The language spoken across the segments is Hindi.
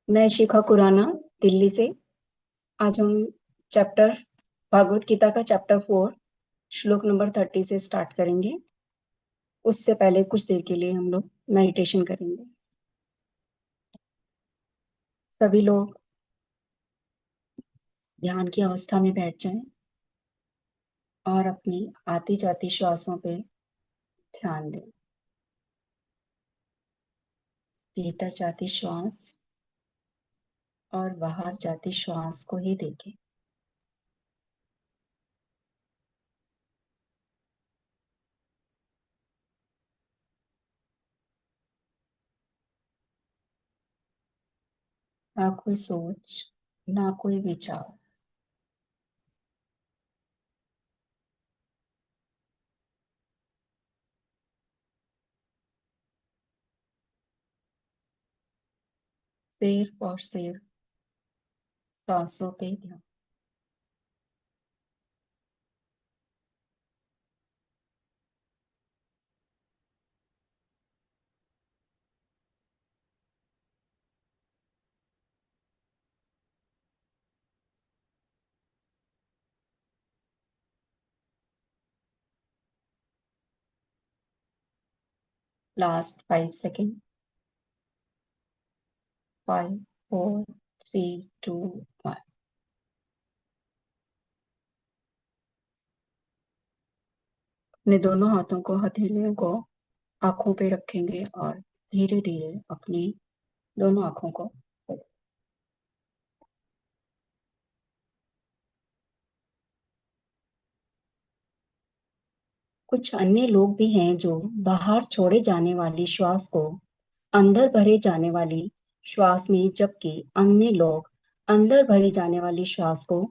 मैं शिखा खुराना, दिल्ली से। आज हम चैप्टर भागवत गीता का चैप्टर 4 श्लोक नंबर 30 से स्टार्ट करेंगे। उससे पहले कुछ देर के लिए हम लोग मेडिटेशन करेंगे। सभी लोग ध्यान की अवस्था में बैठ जाएं और अपनी आती जाती श्वासों पे ध्यान दें। भीतर जाती श्वास और बाहर जाती श्वास को ही देखें। ना कोई सोच, ना कोई विचार। सिर्फ और सिर्फ श्वासों पे ध्यान। Last 5 second. 5, 4, 3, 2, 1। अपने दोनों हाथों को, हथेलियों को आंखों पे रखेंगे और धीरे धीरे अपनी दोनों आंखों को कुछ अन्य लोग भी हैं जो बाहर छोड़े जाने वाली श्वास को अंदर भरे जाने वाली श्वास में, जबकि अन्य लोग अंदर भरी जाने वाली श्वास को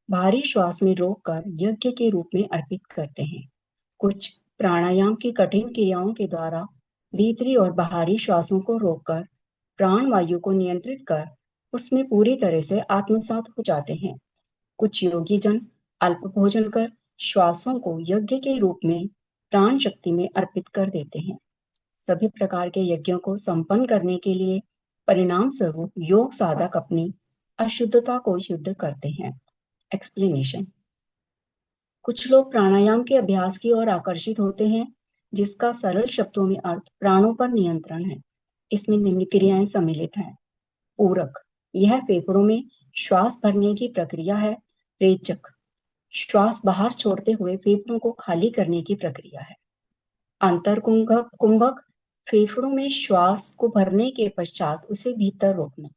बाहरी श्वास में रोककर यज्ञ के रूप में अर्पित करते हैं। कुछ प्राणायाम की कठिन क्रियाओं के द्वारा भीतरी और बाहरी श्वासों को रोककर प्राण वायु को नियंत्रित कर उसमें पूरी तरह से आत्मसात हो जाते हैं। कुछ योगी जन अल्प भोजन कर श्वासों को यज्ञ के रूप में प्राण शक्ति में अर्पित कर देते हैं। सभी प्रकार के यज्ञों को संपन्न करने के लिए परिणाम स्वरूप योग साधक अपनी अशुद्धता को शुद्ध करते हैं। एक्सप्लेनेशन। कुछ लोग प्राणायाम के अभ्यास की ओर आकर्षित होते हैं, जिसका सरल शब्दों में अर्थ प्राणों पर नियंत्रण है। इसमें निम्न क्रियाएं सम्मिलित हैं। पूरक, यह फेफड़ों में श्वास भरने की प्रक्रिया है। रेचक, श्वास बाहर छोड़ते हुए फेफड़ों को खाली करने की प्रक्रिया है। अंतर कुंभक कुंभक, फेफड़ों में श्वास को भरने के पश्चात उसे भीतर रोकना।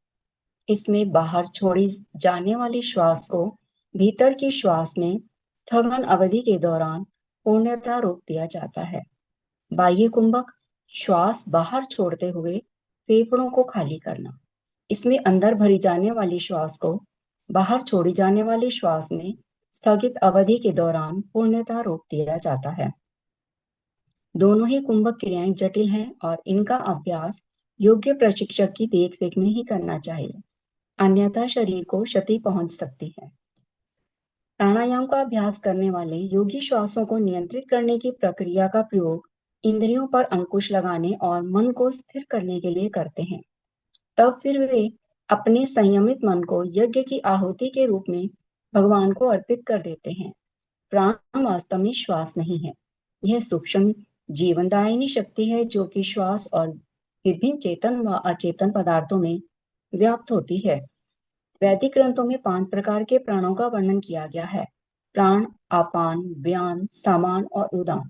इसमें बाहर छोड़ी जाने वाली श्वास को भीतर की श्वास में स्थगन अवधि के दौरान पूर्णतः रोक दिया जाता है। बाह्य कुंभक, श्वास बाहर छोड़ते हुए फेफड़ों को खाली करना। इसमें अंदर भरी जाने वाली श्वास को बाहर छोड़ी जाने वाली श्वास में स्थगित अवधि के दौरान पूर्णतः रोक दिया जाता है। दोनों ही कुंभक क्रियाएं जटिल हैं और इनका अभ्यास योग्य प्रशिक्षक की देखरेख में ही करना चाहिए, अन्यथा शरीर को क्षति पहुंच सकती है। प्राणायाम का अभ्यास करने वाले योगी श्वासों को नियंत्रित करने की प्रक्रिया का प्रयोग इंद्रियों पर अंकुश लगाने और मन को स्थिर करने के लिए करते हैं। तब फिर वे अपने संयमित मन को यज्ञ की आहुति के रूप में भगवान को अर्पित कर देते हैं। प्राण वास्तव में श्वास नहीं है, यह सूक्ष्म जीवनदायिनी शक्ति है जो कि श्वास और विभिन्न चेतन व अचेतन पदार्थों में व्याप्त होती है। वैदिक ग्रंथों में 5 प्रकार के प्राणों का वर्णन किया गया है। प्राण, अपान, व्यान, समान और उदान,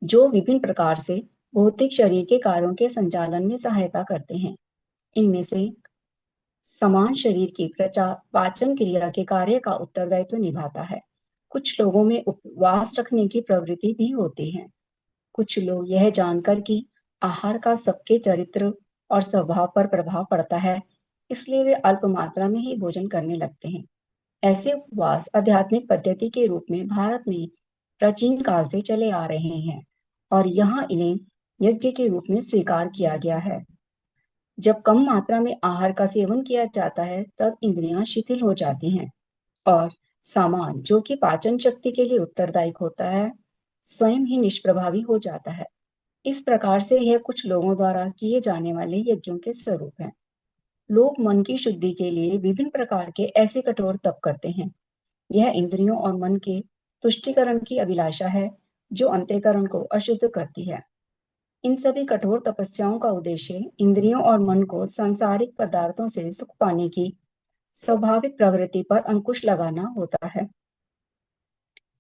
जो विभिन्न प्रकार से भौतिक शरीर के कार्यों के संचालन में सहायता करते हैं। इनमें से समान शरीर की पाचन क्रिया के कार्य का उत्तरदायित्व निभाता है। कुछ लोगों में उपवास रखने की प्रवृत्ति भी होती है। कुछ लोग यह जानकर कि आहार का सबके चरित्र और स्वभाव पर प्रभाव पड़ता है, इसलिए वे अल्प मात्रा में ही भोजन करने लगते हैं। ऐसे उपवास आध्यात्मिक पद्धति के रूप में भारत में प्राचीन काल से चले आ रहे हैं और यहाँ इन्हें यज्ञ के रूप में स्वीकार किया गया है। जब कम मात्रा में आहार का सेवन किया जाता है तब इंद्रियां शिथिल हो जाती हैं और सामान, जो कि पाचन शक्ति के लिए उत्तरदायी होता है, स्वयं ही निष्प्रभावी हो जाता है। इस प्रकार से यह कुछ लोगों द्वारा किए जाने वाले यज्ञों के स्वरूप है। लोग मन की शुद्धि के लिए विभिन्न प्रकार के ऐसे कठोर तप करते हैं। यह इंद्रियों और मन के तुष्टिकरण की अभिलाषा है जो अंतःकरण को अशुद्ध करती है। इन सभी कठोर तपस्याओं का उद्देश्य इंद्रियों और मन को सांसारिक पदार्थों से सुख पाने की स्वाभाविक प्रवृत्ति पर अंकुश लगाना होता है।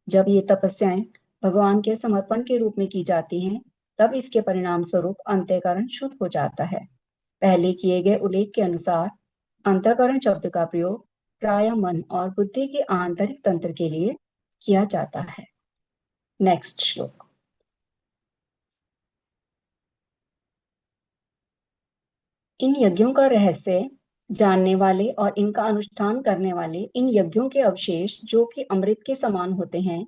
जब ये तपस्याएं भगवान के समर्पण के रूप में की जाती हैं, तब इसके परिणाम स्वरूप अंतःकरण शुद्ध हो जाता है। पहले किए गए उल्लेख के अनुसार अंतःकरण शब्द का प्रयोग प्राय मन और बुद्धि के आंतरिक तंत्र के लिए किया जाता है। नेक्स्ट श्लोक। इन यज्ञों का रहस्य जानने वाले और इनका अनुष्ठान करने वाले इन यज्ञों के अवशेष जो कि अमृत के समान होते हैं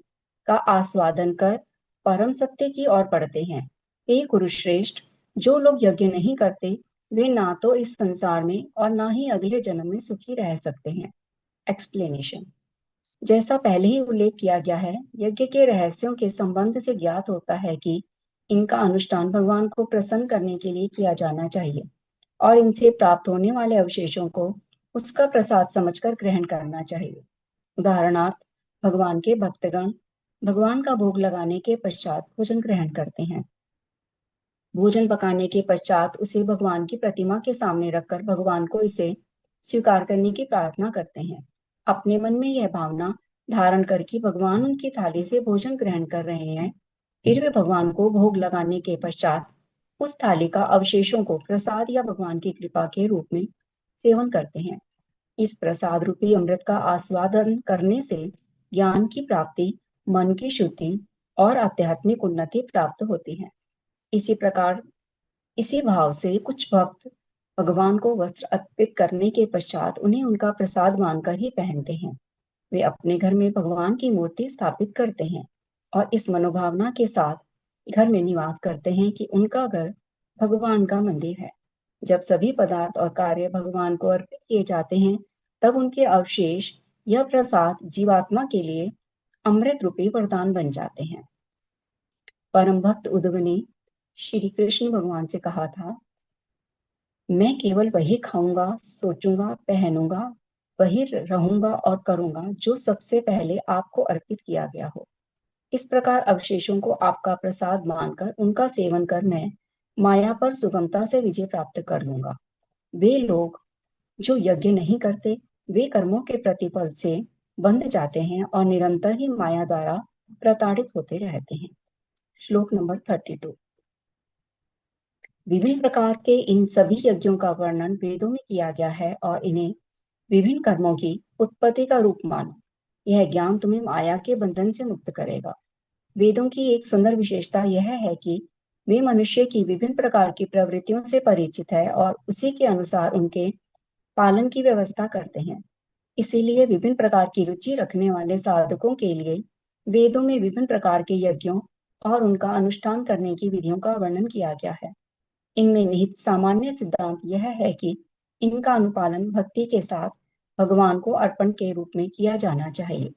का आस्वादन कर परम सत्य की ओर बढ़ते हैं। हे कुरुश्रेष्ठ, जो लोग यज्ञ नहीं करते वे ना तो इस संसार में और ना ही अगले जन्म में सुखी रह सकते हैं। एक्सप्लेनेशन। जैसा पहले ही उल्लेख किया गया है, यज्ञ के रहस्यों के संबंध से ज्ञात होता है कि इनका अनुष्ठान भगवान को प्रसन्न करने के लिए किया जाना चाहिए और इनसे प्राप्त होने वाले अवशेषों को उसका प्रसाद समझकर ग्रहण करना चाहिए। उदाहरणार्थ, भगवान के भक्तगण भगवान का भोग लगाने के पश्चात भोजन ग्रहण करते हैं। भोजन पकाने के पश्चात उसे भगवान की प्रतिमा के सामने रखकर भगवान को इसे स्वीकार करने की प्रार्थना करते हैं। अपने मन में यह भावना धारण कर कि भगवान उनकी थाली से भोजन ग्रहण कर रहे हैं, फिर वे भगवान को भोग लगाने के पश्चात उस थाली का अवशेषों को प्रसाद या भगवान की कृपा के रूप में सेवन करते हैं। इस प्रसाद रूपी अमृत का आस्वादन करने से ज्ञान की प्राप्ति, मन की शुद्धि और आध्यात्मिक उन्नति प्राप्त होती है। इसी प्रकार इसी भाव से कुछ भक्त भगवान को वस्त्र अर्पित करने के पश्चात उन्हें उनका प्रसाद मानकर ही पहनते हैं। वे अपने घर में भगवान की मूर्ति स्थापित करते हैं और इस मनोभावना के साथ घर में निवास करते हैं कि उनका घर भगवान का मंदिर है। जब सभी पदार्थ और कार्य भगवान को अर्पित किए जाते हैं, तब उनके अवशेष या प्रसाद जीवात्मा के लिए अमृत रूपी वरदान बन जाते हैं। परम भक्त उद्धव ने श्री कृष्ण भगवान से कहा था, मैं केवल वही खाऊंगा, सोचूंगा, पहनूंगा, वही रहूंगा और करूंगा जो सबसे पहले आपको अर्पित किया गया हो। इस प्रकार अवशेषों को आपका प्रसाद मानकर उनका सेवन कर मैं माया पर सुगमता से विजय प्राप्त कर लूंगा। वे लोग जो यज्ञ नहीं करते, वे कर्मों के प्रतिफल से बंध जाते हैं और निरंतर ही माया द्वारा प्रताड़ित होते रहते हैं। श्लोक नंबर 32। विभिन्न प्रकार के इन सभी यज्ञों का वर्णन वेदों में किया गया है और इन्हें विभिन्न कर्मों की उत्पत्ति का रूप मानो। यह ज्ञान तुम्हें माया के बंधन से मुक्त करेगा। वेदों की एक सुंदर विशेषता यह है कि वे मनुष्य की विभिन्न प्रकार की प्रवृत्तियों से परिचित है और उसी के अनुसार उनके पालन की व्यवस्था करते हैं। इसीलिए विभिन्न प्रकार की रुचि रखने वाले साधकों के लिए वेदों में विभिन्न प्रकार के यज्ञों और उनका अनुष्ठान करने की विधियों का वर्णन किया गया है। इनमें निहित सामान्य सिद्धांत यह है कि इनका अनुपालन भक्ति के साथ भगवान को अर्पण के रूप में किया जाना चाहिए।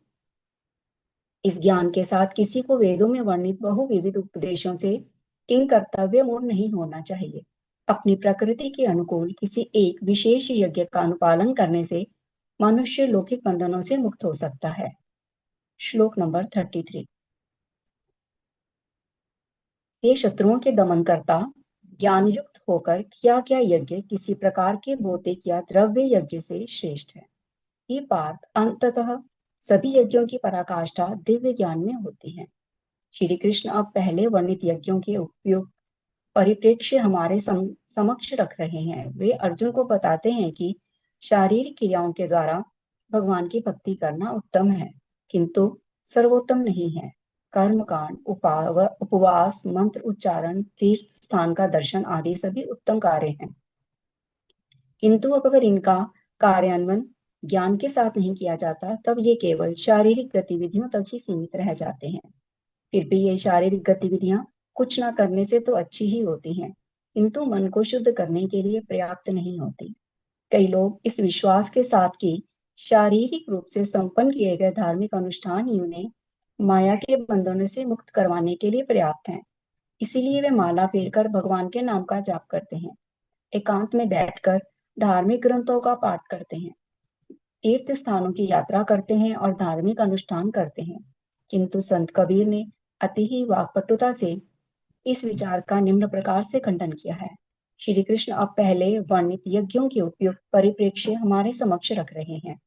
इस ज्ञान के साथ किसी को वेदों में वर्णित बहुविविध उपदेशों से किंग कर्तव्य मूड नहीं होना चाहिए। अपनी प्रकृति के अनुकूल किसी एक विशेष यज्ञ का अनुपालन करने से मनुष्य लौकिक बंधनों से मुक्त हो सकता है। श्लोक नंबर 33। हे शत्रुओं के दमन करता, ज्ञान युक्त होकर किया गया यज्ञ किसी प्रकार के भौतिक या द्रव्य यज्ञ से श्रेष्ठ है। हे पार्थ, अंततः सभी यज्ञों की पराकाष्ठा दिव्य ज्ञान में होती है। श्री कृष्ण अब पहले वर्णित यज्ञों के उपयोग परिप्रेक्ष्य हमारे समक्ष रख रहे हैं। वे अर्जुन को बताते हैं कि शारीरिक क्रियाओं के द्वारा भगवान की भक्ति करना उत्तम है, किंतु सर्वोत्तम नहीं है। कर्मकांड, उपवास, मंत्र उच्चारण, तीर्थ स्थान का दर्शन आदि सभी उत्तम कार्य हैं, किंतु अब अगर इनका कार्यान्वयन ज्ञान के साथ नहीं किया जाता, तब ये केवल शारीरिक गतिविधियों तक ही सीमित रह जाते हैं। फिर भी ये शारीरिक गतिविधियां कुछ ना करने से तो अच्छी ही होती हैं, किंतु मन को शुद्ध करने के लिए पर्याप्त नहीं होती। कई लोग इस विश्वास के साथ कि शारीरिक रूप से संपन्न किए गए धार्मिक अनुष्ठान ही उन्हें माया के बंधनों से मुक्त करवाने के लिए पर्याप्त हैं, इसीलिए वे माला फेरकर भगवान के नाम का जाप करते हैं। एकांत में बैठकर धार्मिक ग्रंथों का पाठ करते हैं, तीर्थ स्थानों की यात्रा करते हैं और धार्मिक अनुष्ठान करते हैं। किंतु संत कबीर ने अति ही वाक्पटुता से इस विचार का निम्न प्रकार से खंडन किया है। श्री कृष्ण अब पहले वर्णित यज्ञों के उपयुक्त परिप्रेक्ष्य हमारे समक्ष रख रहे हैं।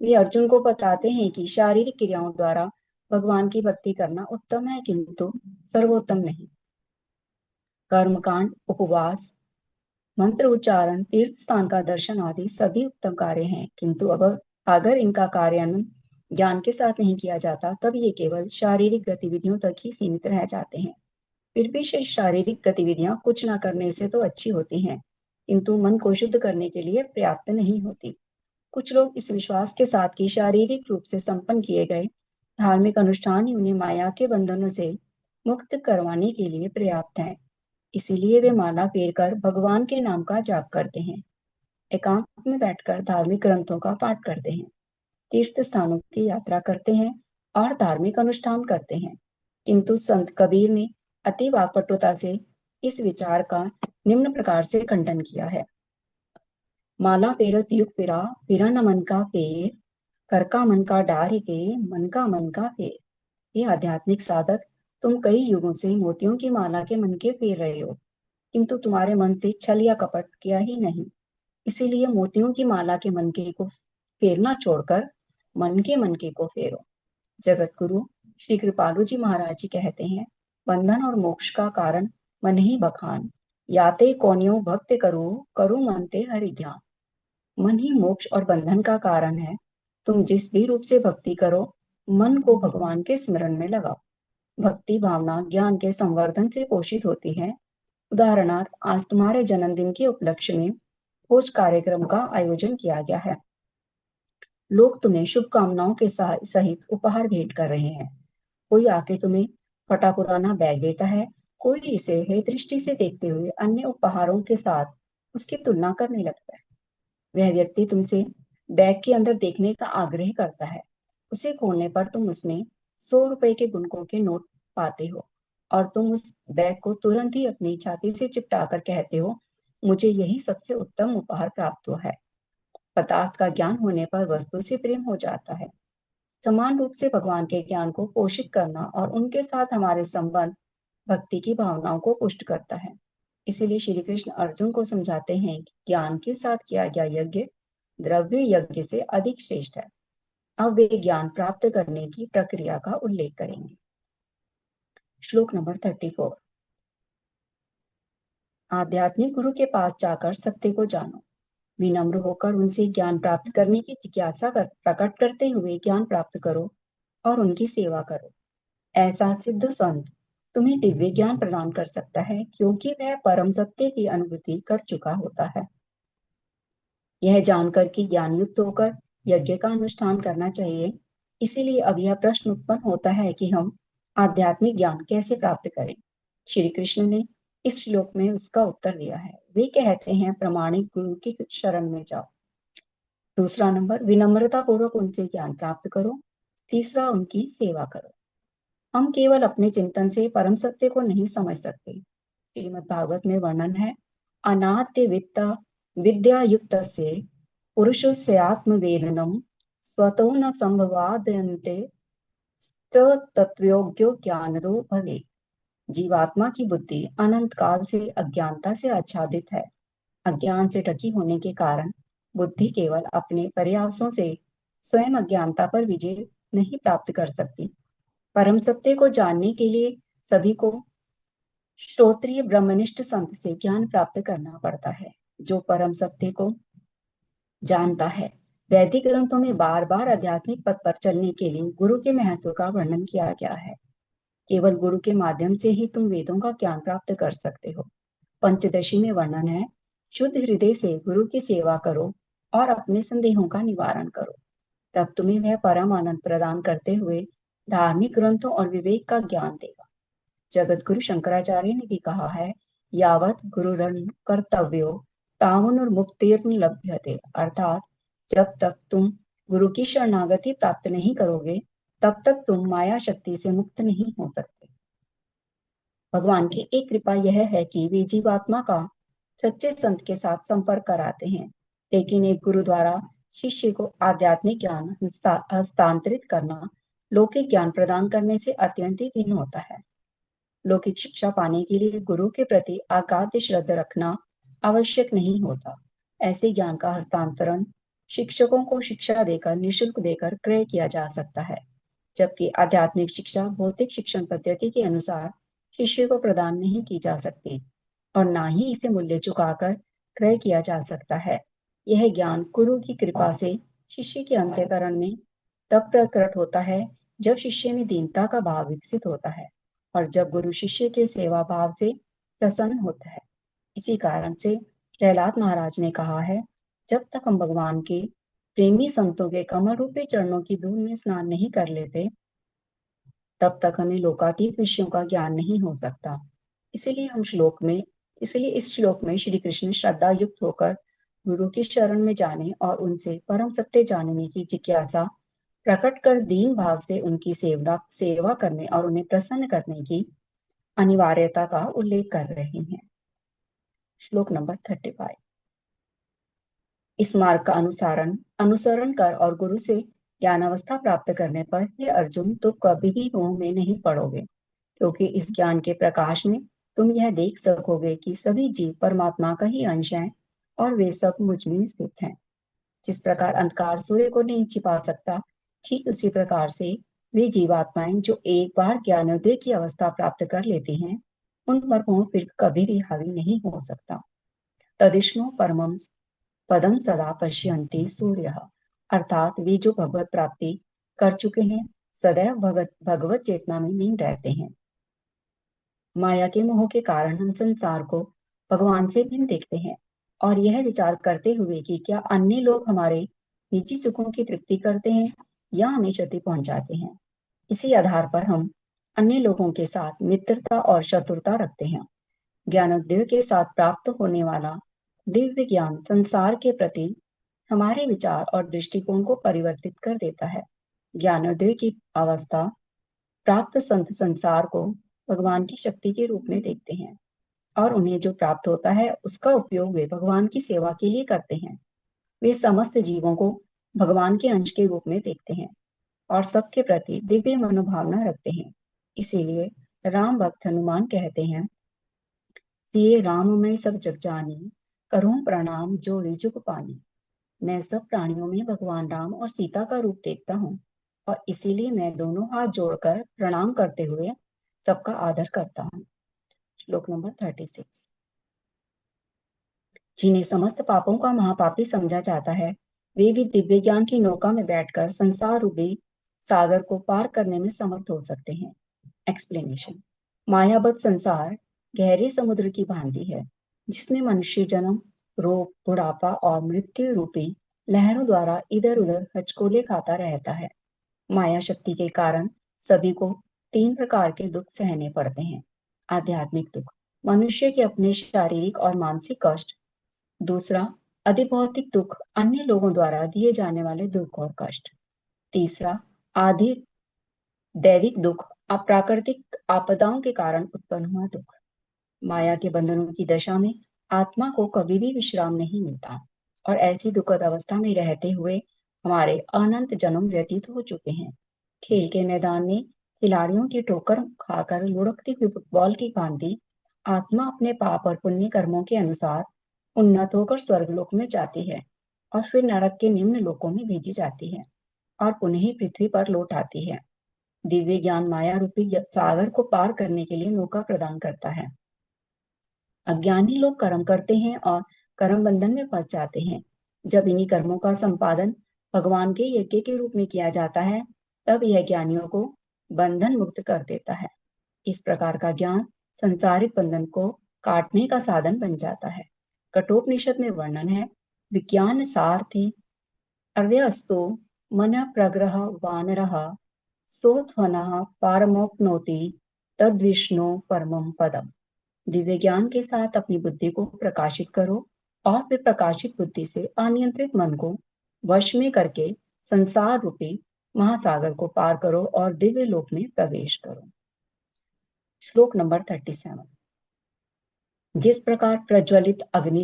वे अर्जुन को बताते हैं कि शारीरिक क्रियाओं द्वारा भगवान की भक्ति करना उत्तम है, किंतु सर्वोत्तम नहीं। कर्मकांड, उपवास, मंत्र उच्चारण, तीर्थ स्थान का दर्शन आदि सभी उत्तम कार्य हैं, किंतु अब अगर इनका कार्यान्वयन ज्ञान के साथ नहीं किया जाता, तब ये केवल शारीरिक गतिविधियों तक ही सीमित रह जाते हैं। फिर भी शारीरिक गतिविधियां कुछ न करने से तो अच्छी होती हैं, किंतु मन को शुद्ध करने के लिए पर्याप्त नहीं होती। कुछ लोग इस विश्वास के साथ कि शारीरिक रूप से संपन्न किए गए धार्मिक अनुष्ठान ही उन्हें माया के बंधनों से मुक्त करवाने के लिए पर्याप्त हैं। इसीलिए वे माला फेरकर भगवान के नाम का जाप करते हैं, एकांत में बैठकर धार्मिक ग्रंथों का पाठ करते हैं, तीर्थ स्थानों की यात्रा करते हैं और धार्मिक अनुष्ठान करते हैं। किंतु संत कबीर ने अति वाक्पटुता से इस विचार का निम्न प्रकार से खंडन किया है। माला फेरत युग फिरा, फिरा न मन का फेर, कर का मन का डार के, मन का फेर। ये आध्यात्मिक साधक, तुम कई युगों से मोतियों की माला के मन के फेर रहे हो, किंतु तुम्हारे मन से छल या कपट किया ही नहीं। इसीलिए मोतियों की माला के मनके को फेरना छोड़कर मनके को फेरो। जगत गुरु श्री कृपालु जी महाराज जी कहते हैं, बंधन और मोक्ष का कारण मन ही बखान, याते कोन्यो भक्त करो, करो मनते हरि ध्यान। मन ही मोक्ष और बंधन का कारण है। तुम जिस भी रूप से भक्ति करो, मन को भगवान के स्मरण में लगाओ। भक्ति भावना ज्ञान के संवर्धन से पोषित होती है। उदाहरणार्थ, आज तुम्हारे जन्मदिन के उपलक्ष्य में भोज कार्यक्रम का आयोजन किया गया है। लोग तुम्हें शुभकामनाओं के सहित उपहार भेंट कर रहे हैं। कोई आके तुम्हें फटा पुराना बैग देता है, कोई इसे हे दृष्टि से देखते हुए अन्य उपहारों के साथ उसकी तुलना करने लगता है। वह व्यक्ति तुमसे बैग के अंदर देखने का आग्रह करता है। उसे खोलने पर तुम उसमें 100 रुपए के गुणकों के नोट पाते हो और तुम उस बैग को तुरंत ही अपनी छाती से चिपटा कर कहते हो, मुझे यही सबसे उत्तम उपहार प्राप्त हुआ है। पदार्थ का ज्ञान होने पर वस्तु से प्रेम हो जाता है। समान रूप से भगवान के ज्ञान को पोषित करना और उनके साथ हमारे संबंध भक्ति की भावनाओं को पुष्ट करता है। इसीलिए श्री कृष्ण अर्जुन को समझाते हैं कि ज्ञान के साथ किया गया यज्ञ द्रव्य यज्ञ से अधिक श्रेष्ठ है। अब वे ज्ञान प्राप्त करने की प्रक्रिया का उल्लेख करेंगे। श्लोक नंबर 34। आध्यात्मिक गुरु के पास जाकर सत्य को जानो, विनम्र होकर उनसे ज्ञान प्राप्त करने की जिज्ञासा प्रकट करते हुए ज्ञान प्राप्त करो और उनकी सेवा करो। ऐसा सिद्ध संत तुम्हें दिव्य ज्ञान प्रदान कर सकता है, क्योंकि वह परम सत्य की अनुभूति कर चुका होता है। यह जानकर कि ज्ञान युक्त होकर यज्ञ का अनुष्ठान करना चाहिए। इसीलिए अब यह प्रश्न उत्पन्न होता है कि हम आध्यात्मिक ज्ञान कैसे प्राप्त करें। श्री कृष्ण ने इस श्लोक में उसका उत्तर दिया है। वे कहते हैं, प्रमाणिक गुरु की शरण में जाओ। दूसरा नंबर, विनम्रता पूर्वक उनसे ज्ञान प्राप्त करो। तीसरा, उनकी सेवा करो। हम केवल अपने चिंतन से परम सत्य को नहीं समझ सकते। श्रीमद् भागवत में वर्णन है, अनाद्य वित्त विद्या युक्त से पुरुषस्य आत्मवेदनम स्वतो न संभवादयन्ते तत्वयोग्यो ज्ञानदो भवे। जीवात्मा की बुद्धि अनंत काल से अज्ञानता से आच्छादित है। अज्ञान से ढकी होने के कारण बुद्धि केवल अपने प्रयासों से स्वयं अज्ञानता पर विजय नहीं प्राप्त कर सकती। परम सत्य को जानने के लिए सभी को श्रोत्रिय ब्रह्मनिष्ठ संत से ज्ञान प्राप्त करना पड़ता है। जो परम सत्य को जानता है, वैदिक ग्रंथों में बार बार आध्यात्मिक पथ पर चलने के लिए गुरु के महत्व का वर्णन किया गया है। केवल गुरु के माध्यम से ही तुम वेदों का ज्ञान प्राप्त कर सकते हो। पंचदशी में वर्णन है, शुद्ध हृदय से गुरु की सेवा करो और अपने संदेहों का निवारण करो, तब तुम्हें वह परम आनंद प्रदान करते हुए धार्मिक ग्रंथों और विवेक का ज्ञान देगा। जगत गुरु शंकराचार्य ने भी कहा है, यावत गुरुरन कर्तव्यो तावनुर्मुक्तिर्न लभ्यते। अर्थात जब तक तुम गुरु की शरणागति प्राप्त नहीं करोगे, तब तक तुम माया शक्ति से मुक्त नहीं हो सकते। भगवान की एक कृपा यह है कि वे जीवात्मा का सच्चे संत के साथ संपर्क कराते हैं। लेकिन एक गुरु द्वारा शिष्य को आध्यात्मिक ज्ञान हस्तांतरित करना लौकिक ज्ञान प्रदान करने से अत्यंत ही भिन्न होता है। लौकिक शिक्षा पाने के लिए गुरु के प्रति अगाध श्रद्धा रखना आवश्यक नहीं होता। ऐसे ज्ञान का हस्तांतरण शिक्षकों को शिक्षा देकर निःशुल्क देकर क्रय किया जा सकता है, जबकि आध्यात्मिक शिक्षा भौतिक शिक्षण पद्धति के अनुसार शिष्य को प्रदान नहीं की जा सकती और ना ही इसे मूल्य चुकाकर क्रय किया जा सकता है। यह ज्ञान गुरु की कृपा से शिष्य के अंतःकरण में तब प्रकट होता है जब शिष्य में दीनता का भाव विकसित होता है और जब गुरु शिष्य के सेवा भाव से प्रसन्न होता है। इसी कारण से प्रहलाद महाराज ने कहा है, जब तक हम भगवान के प्रेमी संतों के कमल रूपी चरणों की धूल में स्नान नहीं कर लेते, तब तक हमें लोकातीत विषयों का ज्ञान नहीं हो सकता। इसीलिए हम श्लोक में इसलिए इस श्लोक में श्री कृष्ण श्रद्धा युक्त होकर गुरु की शरण में जाने और उनसे परम सत्य जानने की जिज्ञासा प्रकट कर दीन भाव से उनकी सेवा करने और उन्हें प्रसन्न करने की अनिवार्यता का उल्लेख कर रहे हैं। श्लोक नंबर 35। इस मार्ग का अनुसरण कर और गुरु से ज्ञानावस्था प्राप्त करने पर हे अर्जुन, तुम कभी भी मोह में नहीं पड़ोगे, क्योंकि इस ज्ञान के प्रकाश में तुम यह देख सकोगे कि सभी जीव परमात्मा का ही अंश हैं और वे सब मुझ में स्थित हैं। जिस प्रकार अंधकार सूर्य को नहीं छिपा सकता, ठीक उसी प्रकार से वे जीवात्माएं जो एक बार ज्ञानोदय की अवस्था प्राप्त कर लेती हैं, उन पर मोह फिर कभी भी हावी नहीं हो सकता। तदिष्णु परमं पदम सदा पश्यन्ति सूर्य, अर्थात वे जो भगवत प्राप्ति कर चुके हैं सदैव भगवत चेतना में लीन रहते हैं। माया के मोह के कारण हम संसार को भगवान से भिन्न देखते हैं और यह विचार करते हुए कि क्या अन्य लोग हमारे निजी सुखों की तृप्ति करते हैं या हमें क्षति पहुंचाते हैं, इसी आधार पर हम अन्य लोगों के साथ मित्रता और शत्रुता रखते हैं। ज्ञानोदय के साथ प्राप्त होने वाला दिव्य ज्ञान संसार के प्रति हमारे विचार और दृष्टिकोण को परिवर्तित कर देता है। ज्ञानोदय की अवस्था प्राप्त संत संसार को भगवान की शक्ति के रूप में देखते हैं और उन्हें जो प्राप्त होता है उसका उपयोग वे भगवान की सेवा के लिए करते हैं। वे समस्त जीवों को भगवान के अंश के रूप में देखते हैं और सबके प्रति दिव्य मनोभावना रखते हैं। इसीलिए राम भक्त हनुमान कहते हैं, सिए राम मैं सब जग जानी, करूं प्रणाम जो रिजुग पानी। मैं सब प्राणियों में भगवान राम और सीता का रूप देखता हूँ और इसीलिए मैं दोनों हाथ जोड़कर प्रणाम करते हुए सबका आदर करता हूँ। श्लोक नंबर 36। जिन्हें समस्त पापों का महापापी समझा जाता है, वे भी दिव्य ज्ञान की नौका में बैठकर संसार रूपी सागर को पार करने में समर्थ हो सकते हैं। एक्सप्लेनेशन। मायाबद्ध संसार गहरे समुद्र की भांति है, जिसमें मनुष्य जन्म, रोग, बुढ़ापा और मृत्यु रूपी लहरों द्वारा इधर उधर हचकोले खाता रहता है। माया शक्ति के कारण सभी को 3 प्रकार के दुख सहने पड़ते हैं। आध्यात्मिक दुख, मनुष्य के अपने शारीरिक और मानसिक कष्ट। दूसरा, अधिभौतिक दुख, अन्य लोगों द्वारा दिए जाने वाले दुख और कष्ट। तीसरा, आधि दैविक दुख, अप्राकृतिक आपदाओं के कारण उत्पन्न हुआ दुख। माया के बंधनों की दशा में आत्मा को कभी भी विश्राम नहीं मिलता और ऐसी दुखद अवस्था में रहते हुए हमारे अनंत जन्म व्यतीत हो चुके हैं। खेल के मैदान में खिलाड़ियों की ठोकर खाकर लुढ़कती हुई फुटबॉल की भांति आत्मा अपने पाप और पुण्य कर्मों के अनुसार उन्नत होकर स्वर्गलोक में जाती है और फिर नरक के निम्न लोकों में भेजी जाती है और पुनः ही पृथ्वी पर लौट आती है। दिव्य ज्ञान माया रूपी सागर को पार करने के लिए नौका प्रदान करता है। अज्ञानी लोग कर्म करते हैं और कर्म बंधन में फंस जाते हैं। जब इन्हीं कर्मों का संपादन भगवान के यज्ञ के रूप में किया जाता है, तब यह ज्ञानियों को बंधन मुक्त कर देता है। इस प्रकार का ज्ञान संसारिक बंधन को काटने का साधन बन जाता है। कठोपनिषद में वर्णन है, विज्ञान सारथी अव्यस्तो मन प्रग्रह वानरः सोत्वनः पारमोप्नोति तद्विष्णु परमं पदम। दिव्य ज्ञान के साथ अपनी बुद्धि को प्रकाशित करो और फिर प्रकाशित बुद्धि से अनियंत्रित मन को वश में करके संसार रूपी महासागर को पार करो और दिव्य लोक में प्रवेश करो। श्लोक नंबर 37। जिस प्रकार प्रज्वलित अग्नि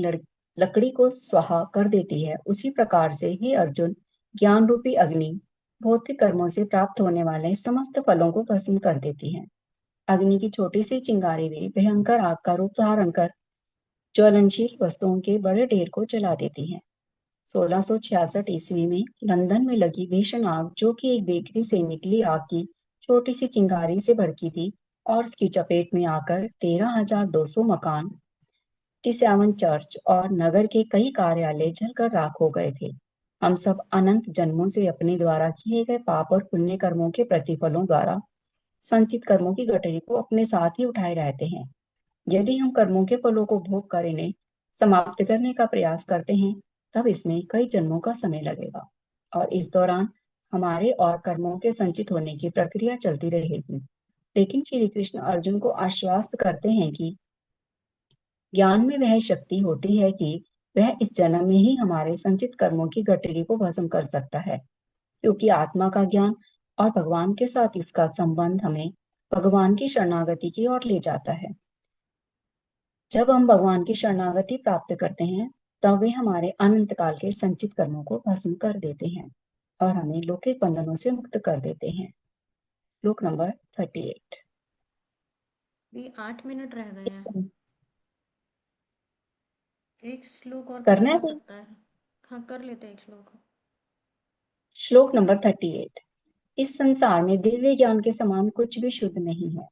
लकड़ी को स्वाहा कर देती है, उसी प्रकार से ही अर्जुन ज्ञान रूपी अग्नि भौतिक कर्मों से प्राप्त होने वाले समस्त फलों को भस्म कर देती है। अग्नि की छोटी सी चिंगारी भी भयंकर आग का रूप धारण कर ज्वलनशील वस्तुओं के बड़े ढेर को जला देती है। 1666 ईस्वी में लंदन में लगी भीषण आग, जो कि एक बेकरी से निकली आग की छोटी सी चिंगारी से भड़की थी और उसकी चपेट में आकर 13,200 मकान, 57 चर्च और नगर के कई कार्यालय जलकर राख हो गए थे। हम सब अनंत जन्मों से अपने द्वारा किए गए पाप और पुण्य कर्मों के प्रतिफलों द्वारा संचित कर्मों की गठरी को अपने साथ ही उठाए रहते हैं। यदि हम कर्मों के फलों को भोग कर इन्हें समाप्त करने का प्रयास करते हैं, तब इसमें कई जन्मों का समय लगेगा और इस दौरान हमारे और कर्मों के संचित होने की प्रक्रिया चलती रहेगी। लेकिन श्री कृष्ण अर्जुन को आश्वस्त करते हैं कि ज्ञान में वह शक्ति होती है कि वह इस जन्म में ही हमारे संचित कर्मों की गठरी को भस्म कर सकता है, क्योंकि आत्मा का ज्ञान और भगवान के साथ इसका संबंध हमें भगवान की शरणागति की ओर ले जाता है। जब हम भगवान की शरणागति प्राप्त करते हैं, तब वे हमारे अनंत काल के संचित कर्मों को भस्म कर देते हैं और हमें लौकिक बंधनों से मुक्त कर देते हैं। श्लोक नंबर 38। भी 8 मिनट रह गए इस हैं। एक श्लोक और करा करना है जा कोई? सकता है। हाँ, कर लेते हैं एक श्लोक। श्लोक नंबर 38। इस संसार में दिव्य ज्ञान के समान कुछ भी शुद्ध नहीं है।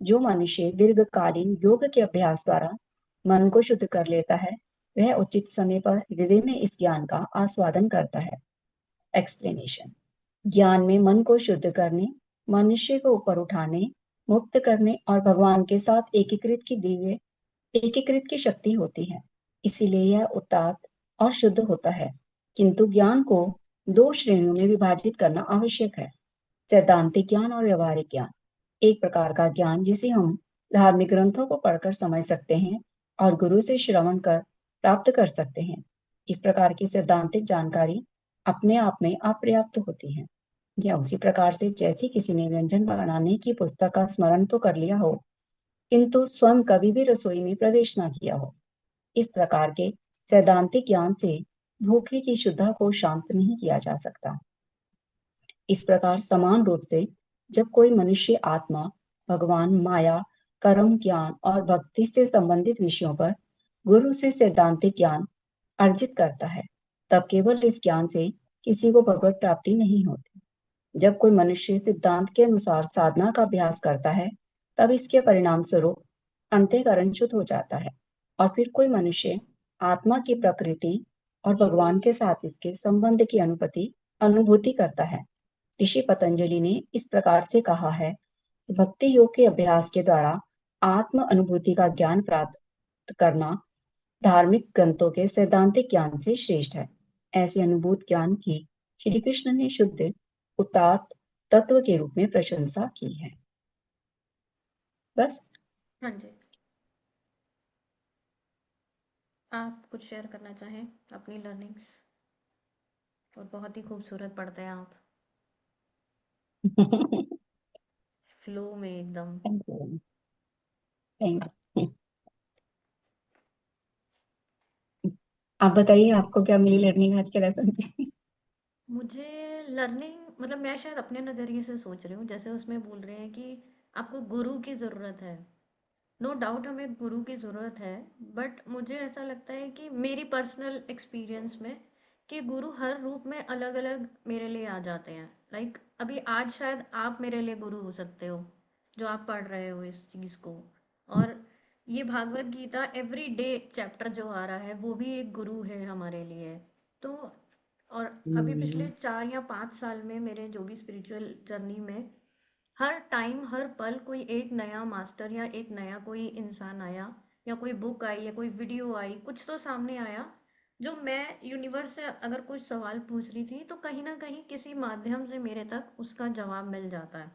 जो मनुष्य दीर्घकालीन योग के अभ्यास द्वारा मन को शुद्ध कर लेता है, वह उचित समय पर हृदय में इस ज्ञान का आस्वादन करता है। एक्सप्लेनेशन। ज्ञान में मन को शुद्ध करने, मनुष्य को ऊपर उठाने, मुक्त करने और भगवान के साथ एकीकृत की शक्ति होती है। इसीलिए यह उदात्त और शुद्ध होता है। किंतु ज्ञान को दो श्रेणियों में विभाजित करना आवश्यक है: सैद्धांतिक ज्ञान और व्यवहारिक ज्ञान। एक प्रकार का ज्ञान जिसे हम धार्मिक ग्रंथों को पढ़कर समझ सकते हैं और गुरु से श्रवण कर प्राप्त कर सकते हैं। इस प्रकार की सैद्धांतिक जानकारी अपने आप में अपर्याप्त होती है। या उसी प्रकार से जैसे किसी ने व्यंजन बनाने की पुस्तक का स्मरण तो कर लिया हो, किंतु स्वयं कभी भी रसोई में प्रवेश न किया हो। इस प्रकार के सैद्धांतिक ज्ञान से भूखे की शुद्धा को शांत नहीं किया जा सकता। इस प्रकार समान रूप से जब कोई मनुष्य आत्मा, भगवान, माया, कर्म ज्ञान और भक्ति से संबंधित विषयों पर गुरु से सैद्धांतिक ज्ञान अर्जित करता है, तब केवल इस ज्ञान से किसी को भगवत प्राप्ति नहीं होती। जब कोई मनुष्य सिद्धांत के अनुसार साधना का अभ्यास करता है, तब इसके परिणाम स्वरूप अंतःकरण शुद्ध हो जाता है और फिर कोई मनुष्य आत्मा की प्रकृति और भगवान के साथ इसके संबंध की अनुभूति करता है। ऋषि पतंजलि ने इस प्रकार से कहा है कि भक्ति योग के अभ्यास के द्वारा आत्म अनुभूति का ज्ञान प्राप्त करना धार्मिक ग्रंथों के सैद्धांतिक ज्ञान से श्रेष्ठ है। ऐसे अनुभूत ज्ञान की श्री कृष्ण ने शुद्ध उदात्त तत्व के रूप में प्रशंसा की है। बस। हाँ जी। आप कुछ शेयर करना चाहें अपनी लर्निंग्स? और बहुत ही खूबसूरत पढ़ते हैं आप, फ्लो में एकदम। Thank you. Thank you. आप बताइए, आपको क्या मिली लर्निंग आज के लेसन से? मुझे लर्निंग मतलब मैं शायद अपने नज़रिए से सोच रही हूँ, जैसे उसमें बोल रहे हैं कि आपको गुरु की ज़रूरत है। नो डाउट हमें गुरु की ज़रूरत है, बट मुझे ऐसा लगता है कि मेरी पर्सनल एक्सपीरियंस में कि गुरु हर रूप में अलग अलग मेरे लिए आ जाते हैं। लाइक अभी आज शायद आप मेरे लिए गुरु हो सकते हो, जो आप पढ़ रहे हो इस चीज़ को। और ये Bhagavad Gita every day chapter जो आ रहा है वो भी एक गुरु है हमारे लिए। तो और अभी पिछले 4 या 5 साल में मेरे जो भी स्पिरिचुअल जर्नी में हर टाइम हर पल कोई एक नया मास्टर या एक नया कोई इंसान आया, या कोई बुक आई या कोई वीडियो आई, कुछ तो सामने आया जो मैं यूनिवर्स से अगर कुछ सवाल पूछ रही थी तो कहीं ना कहीं किसी माध्यम से मेरे तक उसका जवाब मिल जाता है।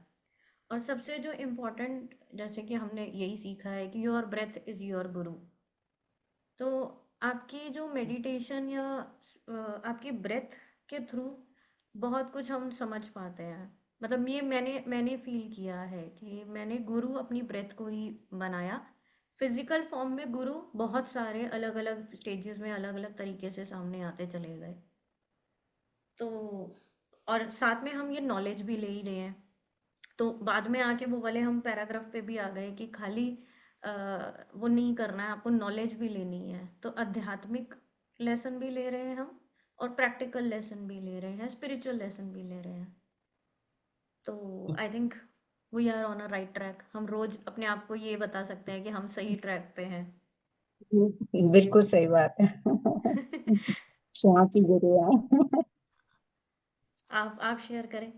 और सबसे जो इम्पोर्टेंट, जैसे कि हमने यही सीखा है कि योर ब्रेथ इज़ योर गुरु। तो आपकी जो मेडिटेशन या आपकी ब्रेथ के थ्रू बहुत कुछ हम समझ पाते हैं। मतलब ये मैंने मैंने फील किया है कि मैंने गुरु अपनी ब्रेथ को ही बनाया। फिजिकल फॉर्म में गुरु बहुत सारे अलग अलग स्टेजेस में अलग अलग तरीके से सामने आते चले गए। तो और साथ में हम ये नॉलेज भी ले ही रहे हैं। तो बाद में आके वो वाले हम पैराग्राफ पे भी आ गए कि खाली वो नहीं करना है, आपको नॉलेज भी लेनी है। तो आध्यात्मिक लेसन भी ले रहे हैं हम, और प्रैक्टिकल लेसन भी ले रहे हैं, स्पिरिचुअल लेसन भी ले रहे हैं। तो I think we are on a right track. हम रोज अपने आप को ये बता सकते हैं कि हम सही ट्रैक पे हैं। बिल्कुल सही बात है। श्वास ही गुरु है। आप शेयर करें,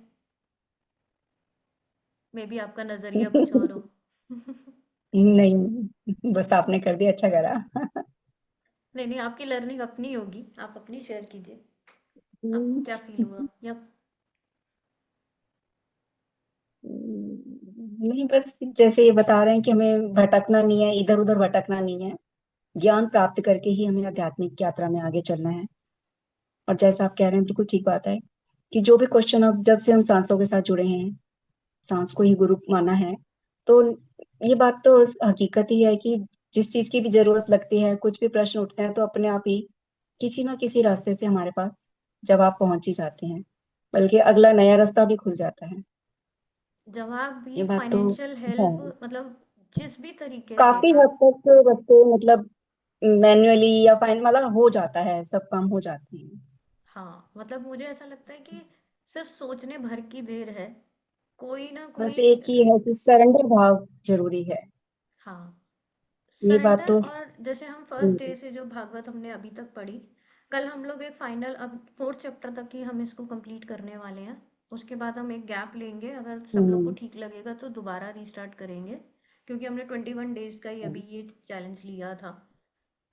मे बी आपका नजरिया कुछ और हो। नहीं, बस आपने कर दिया, अच्छा करा। नहीं नहीं, आपकी लर्निंग अपनी होगी, आप अपनी शेयर कीजिए। आपको हम्म, क्या फील हुआ या नहीं, बस जैसे ये बता रहे हैं कि हमें भटकना नहीं है, इधर उधर भटकना नहीं है। ज्ञान प्राप्त करके ही हमें आध्यात्मिक यात्रा में आगे चलना है। और जैसा आप कह रहे हैं, बिल्कुल ठीक बात है कि जो भी क्वेश्चन, अब जब से हम सांसों के साथ जुड़े हैं, सांस को ही गुरु माना है, तो ये बात तो हकीकत ही है कि जिस चीज की भी जरूरत लगती है, कुछ भी प्रश्न उठते हैं, तो अपने आप ही किसी ना किसी रास्ते से हमारे पास जवाब पहुंच ही जाते हैं, बल्कि अगला नया रास्ता भी खुल जाता है। जवाब भी, ये बात तो फाइनेंशियल है। हेल्प, मतलब जिस भी तरीके से काफी हद आप। तक रास्ते, मतलब मैन्युअली या फाइन, मतलब हो जाता है, सब काम हो जाते हैं। हाँ, मतलब मुझे ऐसा लगता है कि सिर्फ सोचने भर की देर है, कोई ना बस कोई। एक ही है कि सरेंडर भाव जरूरी है। हाँ, ये बात सरेंडर। तो और जैसे हम फर्स्ट डे से जो भागवत हमने अभी तक पढ़ी, कल हम लोग एक फाइनल, अब फोर्थ चैप्टर तक ही हम इसको कंप्लीट करने वाले हैं। उसके बाद हम एक गैप लेंगे, अगर सब लोग को हम्म, ठीक लगेगा तो दोबारा रीस्टार्ट करेंगे। क्योंकि हमने 21 डेज का ही अभी ये चैलेंज लिया था।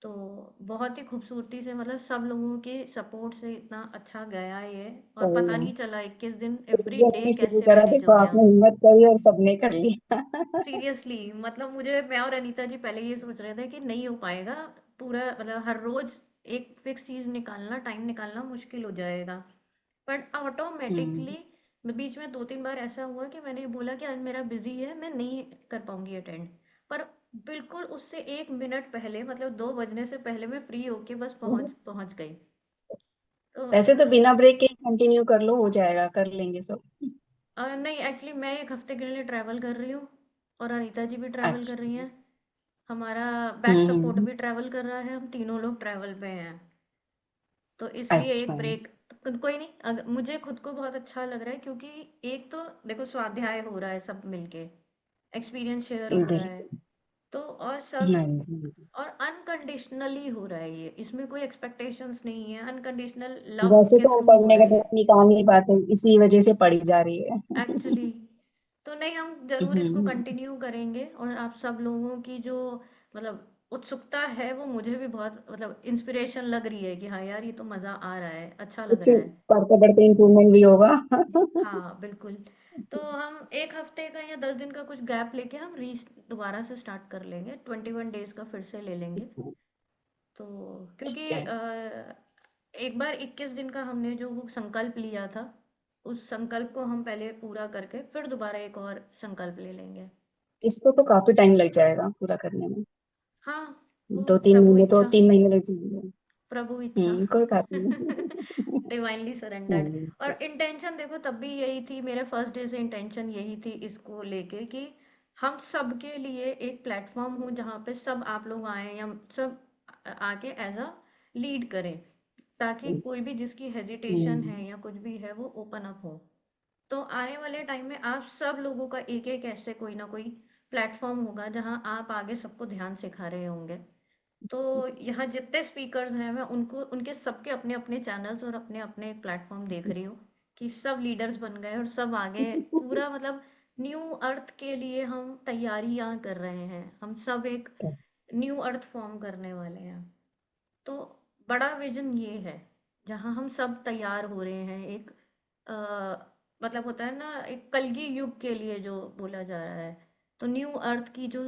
तो बहुत ही खूबसूरती से, मतलब सब लोगों के सपोर्ट से इतना अच्छा गया ये। और सही पता है। नहीं चला 21 दिन एक एवरी जन डे ने शुरू कैसे करा, मैनेज हो देखो गया। आपने हिम्मत करी और सबने कर लिया। सीरियसली, मतलब मुझे, मैं और अनीता जी पहले ये सोच रहे थे कि नहीं हो पाएगा पूरा, मतलब हर रोज एक फिक्स चीज निकालना, टाइम निकालना मुश्किल हो जाएगा। बट हम्म, ऑटोमेटिकली बीच में 2-3 बार ऐसा हुआ कि मैंने बोला कि आज मेरा बिजी है, मैं नहीं कर पाऊंगी अटेंड। पर बिल्कुल उससे 1 मिनट पहले, मतलब 2 बजने से पहले मैं फ्री होके बस पहुंच पहुंच गई। तो वैसे तो बिना ब्रेक के कंटिन्यू कर लो, हो जाएगा, कर लेंगे सब। नहीं, एक्चुअली मैं एक हफ्ते के लिए ट्रैवल कर रही हूँ, और अनीता जी भी ट्रैवल कर रही अच्छा। हैं। हमारा बैक सपोर्ट हम्म। भी ट्रैवल कर रहा है, हम तीनों लोग ट्रैवल पे हैं। तो इसलिए एक अच्छा। ब्रेक तो कोई नहीं। मुझे खुद को बहुत अच्छा लग रहा है, क्योंकि एक तो देखो स्वाध्याय हो रहा है सब मिलके, एक्सपीरियंस शेयर हो रहा है। बिल्कुल। तो और सब, नहीं, और अनकंडीशनली हो रहा है ये, इसमें कोई एक्सपेक्टेशंस नहीं है, अनकंडीशनल लव वैसे के तो हम थ्रू हो पढ़ने रहा का है तो निकाल नहीं पाते, इसी वजह से पढ़ी जा रही है। एक्चुअली। तो नहीं, हम ज़रूर इसको हम्म। कंटिन्यू करेंगे। और आप सब लोगों की जो, मतलब उत्सुकता है, वो मुझे भी बहुत, मतलब इंस्पिरेशन लग रही है कि हाँ यार, ये तो मज़ा आ रहा है, अच्छा लग कुछ रहा है। पढ़ते पढ़ते इम्प्रूवमेंट भी होगा। हाँ बिल्कुल। तो हम एक हफ्ते का या 10 दिन का कुछ गैप लेके हम री दोबारा से स्टार्ट कर लेंगे, 21 डेज का फिर से ले लेंगे। तो ठीक क्योंकि है। एक बार 21 दिन का हमने जो वो संकल्प लिया था, उस संकल्प को हम पहले पूरा करके फिर दोबारा एक और संकल्प ले लेंगे। इसको तो काफी टाइम लग जाएगा पूरा करने में। हाँ, वो 2-3 महीने तो, 3 महीने लग जाएंगे। प्रभु इच्छा। कोई बात नहीं। Divinely surrendered. हम्म, और इंटेंशन देखो तब भी यही थी, मेरे फर्स्ट डे से इंटेंशन यही थी इसको लेके कि हम सब के लिए एक प्लेटफॉर्म हो जहाँ पे सब आप लोग आए, या सब आके एज अ लीड करें, ताकि कोई भी जिसकी हेजिटेशन हम्म, है या कुछ भी है वो ओपन अप हो। तो आने वाले टाइम में आप सब लोगों का एक एक ऐसे कोई ना कोई प्लेटफॉर्म होगा जहां आप आगे सबको ध्यान सिखा रहे होंगे। तो यहाँ जितने स्पीकर्स हैं, मैं उनको, उनके सबके अपने अपने चैनल्स और अपने अपने प्लेटफॉर्म देख रही हूँ कि सब लीडर्स बन गए और सब आगे पूरा, मतलब न्यू अर्थ के लिए हम तैयारियां कर रहे हैं, हम सब एक न्यू अर्थ फॉर्म करने वाले हैं। तो बड़ा विजन ये है, जहाँ हम सब तैयार हो रहे हैं एक, अ, मतलब होता है ना, एक कलगी युग के लिए जो बोला जा रहा है। तो न्यू अर्थ की जो